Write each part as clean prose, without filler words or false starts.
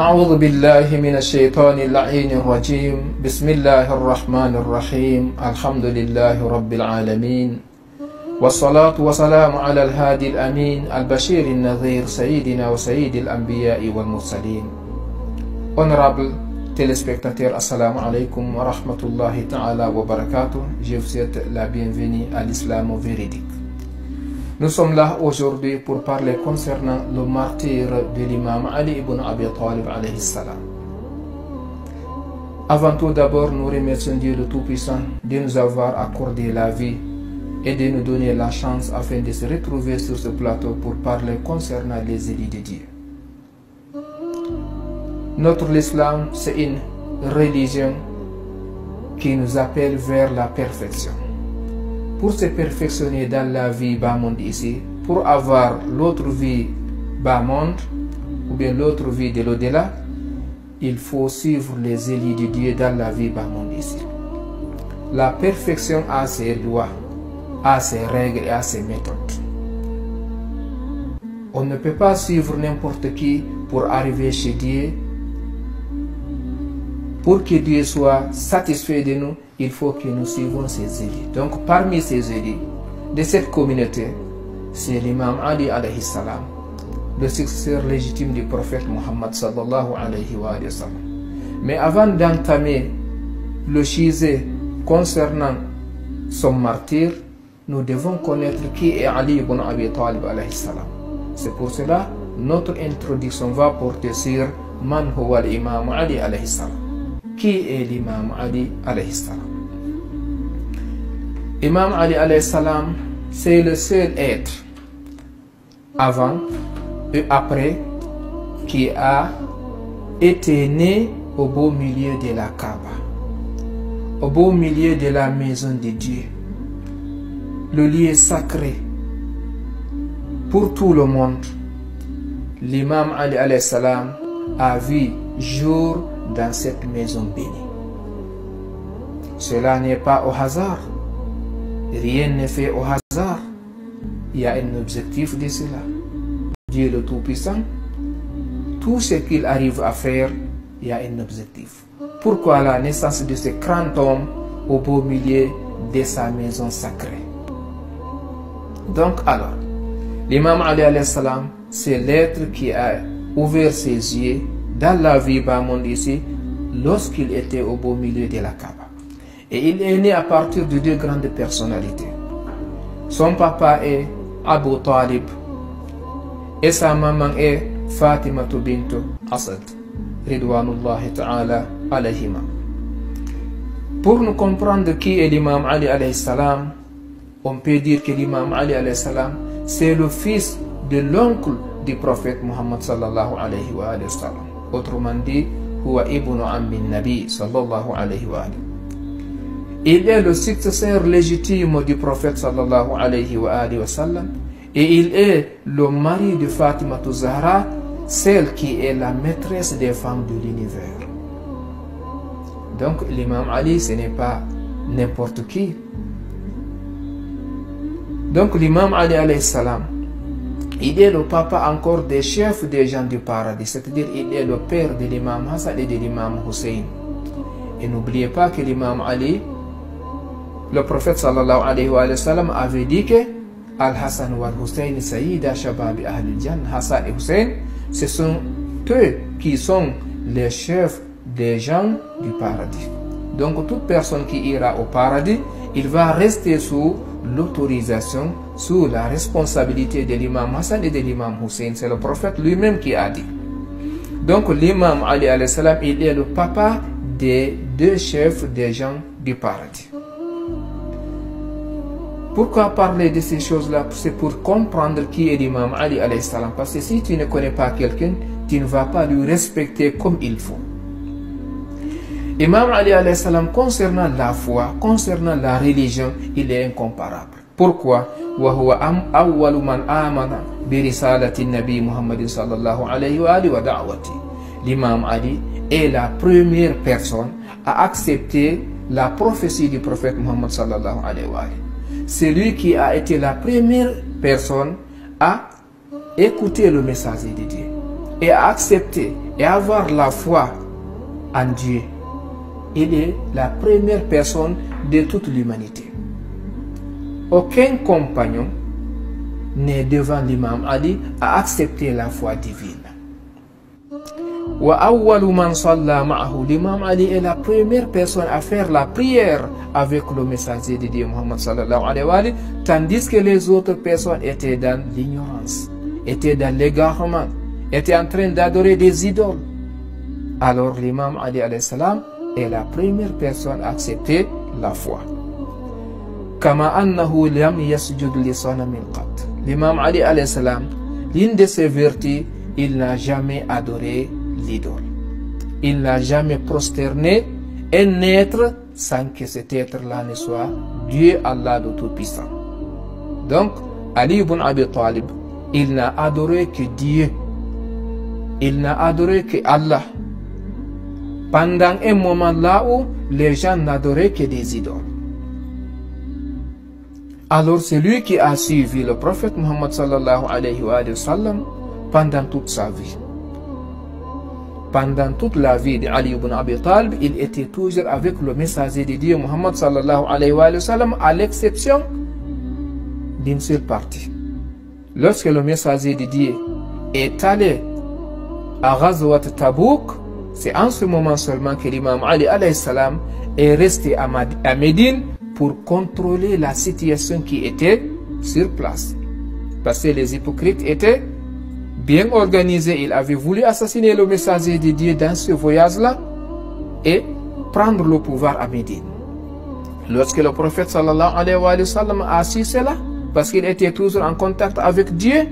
أعوذ بالله من الشيطان اللعين الرجيم. بسم الله الرحمن الرحيم. الحمد لله رب العالمين، والصلاة والسلام على الهادي الأمين البشير النذير سيدنا وسيد الأنبياء والمرسلين. Honorable téléspectateurs, assalamu alaikum wa rahmatullahi ta'ala wa barakatuh. Je vous souhaite la bienvenue à l'islam véridique. Nous sommes là aujourd'hui pour parler concernant le martyre de l'imam Ali ibn Abi Talib alayhi salam. Avant tout d'abord, nous remercions Dieu le Tout-Puissant de nous avoir accordé la vie et de nous donner la chance afin de se retrouver sur ce plateau pour parler concernant les élus de Dieu. Notre islam, c'est une religion qui nous appelle vers la perfection. Pour se perfectionner dans la vie bas monde ici, pour avoir l'autre vie bas monde, ou bien l'autre vie de l'au-delà, il faut suivre les élus de Dieu dans la vie bas monde ici. La perfection a ses lois, a ses règles et a ses méthodes. On ne peut pas suivre n'importe qui pour arriver chez Dieu. Pour que Dieu soit satisfait de nous, il faut que nous suivions ses élus. Donc parmi ces élus de cette communauté, c'est l'imam Ali alayhi salam, le successeur légitime du prophète Muhammad sallallahu alayhi wa sallam. Mais avant d'entamer le sujet concernant son martyr, nous devons connaître qui est Ali ibn Abi Talib alayhi salam. C'est pour cela notre introduction va porter sur Man huwa l'imam Ali alayhi salam. Qui est l'imam Ali alayhi salam? Imam Ali alayhi salam, c'est le seul être avant et après qui a été né au beau milieu de la Kaaba, au beau milieu de la maison de Dieu, le lieu sacré pour tout le monde. L'imam Ali alayhi salam a vu jour dans cette maison bénie. Cela n'est pas au hasard. Rien n'est fait au hasard. Il y a un objectif de cela. Dieu le Tout-Puissant, tout ce qu'il arrive à faire, il y a un objectif. Pourquoi la naissance de ce grand homme au beau milieu de sa maison sacrée? Donc alors, l'imam Ali alayhi salam, c'est l'être qui a ouvert ses yeux dans la vie bas monde ici, lorsqu'il était au beau milieu de la Kaaba. Et il est né à partir de deux grandes personnalités. Son papa est Abu Talib et sa maman est Fatima bint Asad, ridwanullahi ta'ala alayhima. Pour nous comprendre qui est l'imam Ali alayhi salam, on peut dire que l'imam Ali alayhi salam, c'est le fils de l'oncle du prophète Muhammad sallallahu alayhi wa sallam. Autrement dit, huwa ibn ammi nabi sallallahu alayhi wa sallam. Il est le successeur légitime du prophète sallallahu alayhi wa sallam, et il est le mari de Fatima Zahra, celle qui est la maîtresse des femmes de l'univers. Donc l'imam Ali, ce n'est pas n'importe qui. Donc l'imam Ali alayhi salam, il est le papa encore des chefs des gens du paradis, c'est-à-dire il est le père de l'imam Hassan et de l'imam Hussein. Et n'oubliez pas que l'imam Ali, le prophète sallallahu alayhi wa sallam, avait dit que Al-Hassan wa Hussein Sayyida Shababi Ahlul Jannah. Hassan et Hussein, ce sont eux qui sont les chefs des gens du paradis. Donc toute personne qui ira au paradis, il va rester sous l'autorisation, sous la responsabilité de l'imam Hassan et de l'imam Hussein. C'est le prophète lui-même qui a dit. Donc l'imam Ali alayhi salam, il est le papa des deux chefs des gens du paradis. Pourquoi parler de ces choses-là? C'est pour comprendre qui est l'imam Ali alayhi salam. Parce que si tu ne connais pas quelqu'un, tu ne vas pas lui respecter comme il faut. Imam Ali alayhi salam, concernant la foi, concernant la religion, il est incomparable. Pourquoi? L'imam Ali est la première personne à accepter la prophétie du prophète Muhammad sallallahu alayhi wa sallam. C'est lui qui a été la première personne à écouter le message de Dieu. et à accepter et avoir la foi en Dieu. Il est la première personne de toute l'humanité. Aucun compagnon n'est devant l'imam Ali à accepter la foi divine. L'imam Ali est la première personne à faire la prière avec le messager de Dieu Muhammad sallallahu alayhi wa sallam, tandis que les autres personnes étaient dans l'ignorance, étaient dans l'égarement, étaient en train d'adorer des idoles. Alors l'imam Ali alayhi salam est la première personne à accepter la foi. L'imam Ali alayhi salam, l'une de ses vertus, il n'a jamais adoré l'idole. Il n'a jamais prosterné un être sans que cet être-là ne soit Dieu, Allah de Tout-Puissant. Donc, Ali ibn Abi Talib, il n'a adoré que Dieu. Il n'a adoré que Allah. Pendant un moment là où les gens n'adoraient que des idoles. Alors c'est lui qui a suivi le prophète Muhammad sallallahu alayhi wa sallam pendant toute sa vie. Pendant toute la vie d'Ali ibn Abi Talib, il était toujours avec le messager de Dieu Muhammad sallallahu alayhi wa sallam, à l'exception d'une seule partie. Lorsque le messager de Dieu est allé à Ghazwat Tabouk, c'est en ce moment seulement que l'imam Ali alayhi salam est resté à Médine pour contrôler la situation qui était sur place. Parce que les hypocrites étaient bien organisés. Ils avaient voulu assassiner le messager de Dieu dans ce voyage-là et prendre le pouvoir à Médine. Lorsque le prophète sallallahu alayhi wa sallam a su cela, parce qu'il était toujours en contact avec Dieu,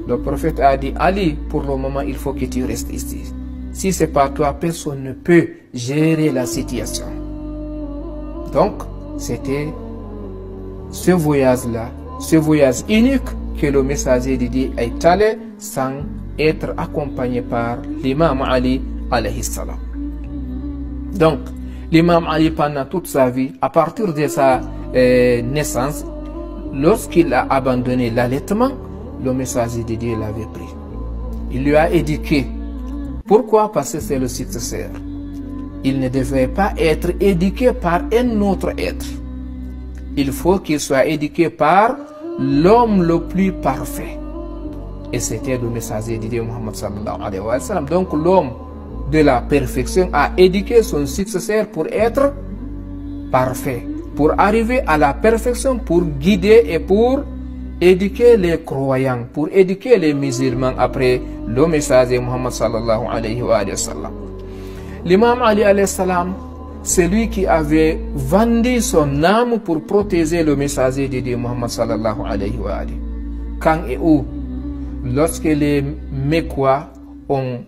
le prophète a dit: Ali, pour le moment, il faut que tu restes ici. Si ce n'est pas toi, personne ne peut gérer la situation. Donc, c'était ce voyage-là, ce voyage unique que le messager de Dieu est allé sans être accompagné par l'imam Ali alayhi salam. Donc, l'imam Ali pendant toute sa vie, à partir de sa naissance, lorsqu'il a abandonné l'allaitement, le messager de Dieu l'avait pris. Il lui a éduqué. Pourquoi? Parce que c'est le successeur. Il ne devait pas être éduqué par un autre être. Il faut qu'il soit éduqué par l'homme le plus parfait. Et c'était le messager de Dieu Muhammad sallallahu alayhi wa sallam. Donc l'homme de la perfection a éduqué son successeur pour être parfait, pour arriver à la perfection, pour guider et pour éduquer les croyants, pour éduquer les musulmans après le messager Muhammad sallallahu alayhi wa sallam. L'imam Ali alayhi salam, c'est lui qui avait vendu son âme pour protéger le messager de Dieu Muhammad sallallahu alayhi wa sallam. Quand et où? Lorsque les Mécois ont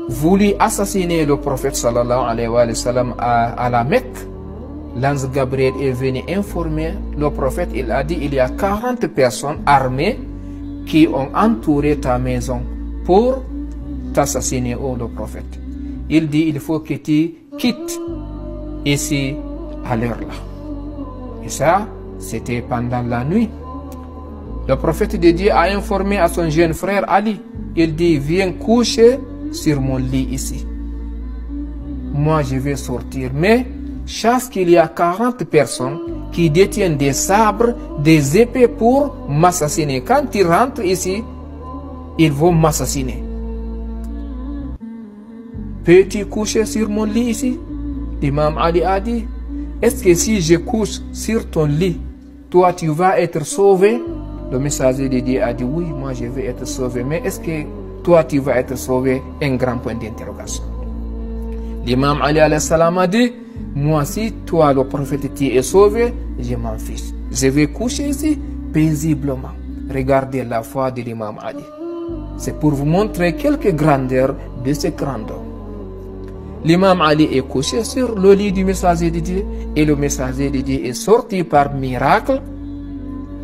voulu assassiner le prophète sallallahu alayhi wa sallam à la Mecque, l'ange Gabriel est venu informer le prophète. Il a dit: il y a 40 personnes armées qui ont entouré ta maison pour t'assassiner, ô le prophète. Il dit: il faut que tu quittes ici à l'heure-là. Et ça, c'était pendant la nuit. Le prophète de Dieu a informé à son jeune frère Ali. Il dit: viens coucher sur mon lit ici. Moi, je vais sortir. Mais chasse qu'il y a 40 personnes qui détiennent des sabres, des épées pour m'assassiner. Quand ils rentrent ici, ils vont m'assassiner. Peux-tu coucher sur mon lit ici? L'imam Ali a dit: est-ce que si je couche sur ton lit, toi tu vas être sauvé? Le messager de Dieu a dit: oui, moi je vais être sauvé. Mais est-ce que toi tu vas être sauvé? Un grand point d'interrogation. L'imam Ali alayhi salam a dit: moi, si toi le prophète tu es sauvé, je m'en fiche. Je vais coucher ici paisiblement. Regardez la foi de l'imam Ali. C'est pour vous montrer quelques grandeurs de ce grand homme. L'imam Ali est couché sur le lit du messager de Dieu et le messager de Dieu est sorti par miracle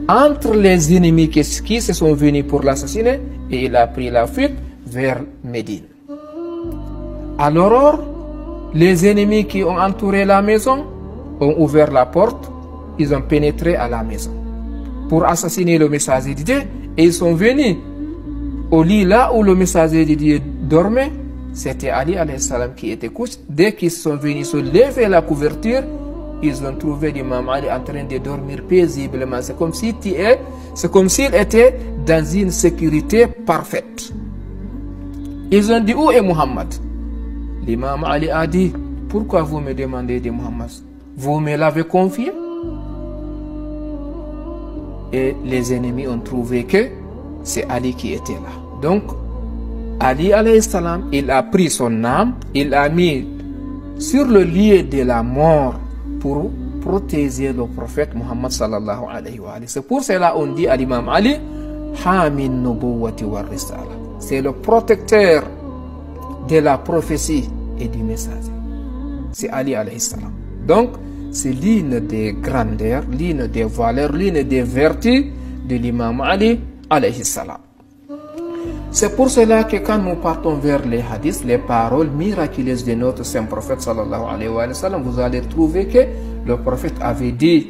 entre les ennemis qui se sont venus pour l'assassiner, et il a pris la fuite vers Médine. À l'aurore, les ennemis qui ont entouré la maison ont ouvert la porte, ils ont pénétré à la maison pour assassiner le messager de Dieu, et ils sont venus au lit là où le messager de Dieu dormait, c'était Ali alayhi salam qui était couché. Dès qu'ils sont venus se lever la couverture, ils ont trouvé l'imam Ali en train de dormir paisiblement. C'est comme s'il était dans une sécurité parfaite. Ils ont dit, où est Muhammad? L'imam Ali a dit, pourquoi vous me demandez de Muhammad? Vous me l'avez confié? Et les ennemis ont trouvé que c'est Ali qui était là. Donc, Ali alayhi salam, il a pris son âme, il a mis sur le lieu de la mort pour protéger le prophète Muhammad sallallahu alayhi wa sallam. C'est pour cela qu'on dit à l'imam Ali, Hamin nubuwati wa risala. C'est le protecteur de la prophétie et du message. C'est Ali alayhi salam. Donc, c'est l'une des grandeurs, l'une des valeurs, l'une des vertus de l'imam Ali alayhi salam. C'est pour cela que quand nous partons vers les hadiths, les paroles miraculeuses de notre saint prophète sallallahu alayhi wa sallam, vous allez trouver que le prophète avait dit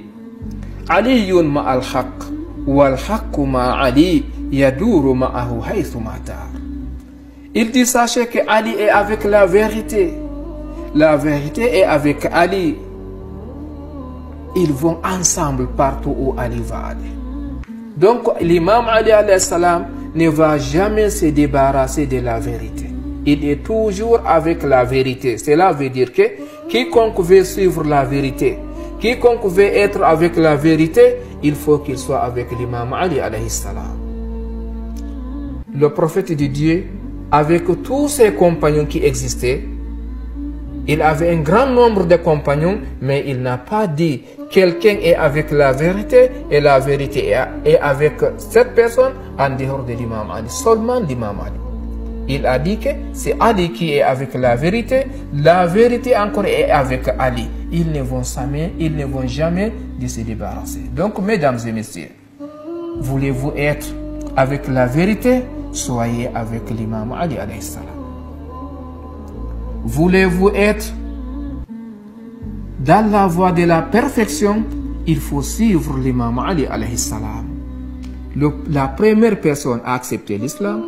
Aliyun ma'al haqq wal haqqu ma'ali yaduru ma'ahu haythu matar. Il dit, sachez que Ali est avec la vérité. La vérité est avec Ali. Ils vont ensemble partout où Ali va aller. Donc l'imam Ali alayhi salam ne va jamais se débarrasser de la vérité. Il est toujours avec la vérité. Cela veut dire que quiconque veut suivre la vérité, quiconque veut être avec la vérité, il faut qu'il soit avec l'imam Ali alayhi salam. Le prophète de Dieu, avec tous ses compagnons qui existaient, il avait un grand nombre de compagnons, mais il n'a pas dit quelqu'un est avec la vérité et la vérité est avec cette personne en dehors de l'imam Ali, seulement l'imam Ali. Il a dit que c'est Ali qui est avec la vérité encore est avec Ali. Ils ne vont jamais de se débarrasser. Donc, mesdames et messieurs, voulez-vous être avec la vérité? Soyez avec l'imam Ali alayhi salam. Voulez-vous être dans la voie de la perfection? Il faut suivre l'imam Ali alayhi salam. La première personne à accepter l'islam,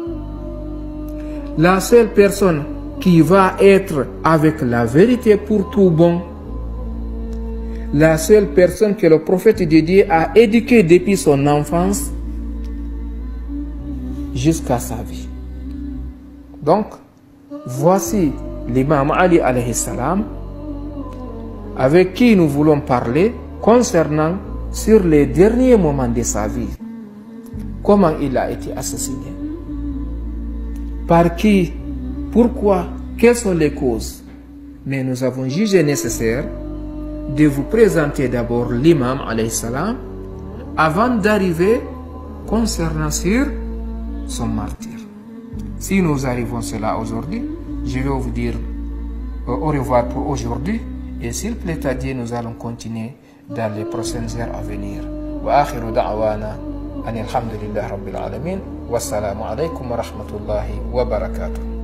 la seule personne qui va être avec la vérité pour tout bon, la seule personne que le prophète de Dieu a éduquée depuis son enfance jusqu'à sa vie. Donc, voici l'imam Ali alayhi salam avec qui nous voulons parler concernant sur les derniers moments de sa vie. Comment il a été assassiné? Par qui? Pourquoi? Quelles sont les causes? Mais nous avons jugé nécessaire de vous présenter d'abord l'imam alayhi salam avant d'arriver concernant sur son martyr. Si nous arrivons cela aujourd'hui, je vais vous dire au revoir pour aujourd'hui. Et s'il plaît à Dieu, nous allons continuer dans les prochaines heures à venir. Wa akhiru da'wana anil hamdulillahi rabbil alamin. Wassalamu alaykum wa rahmatullahi wa barakatuh.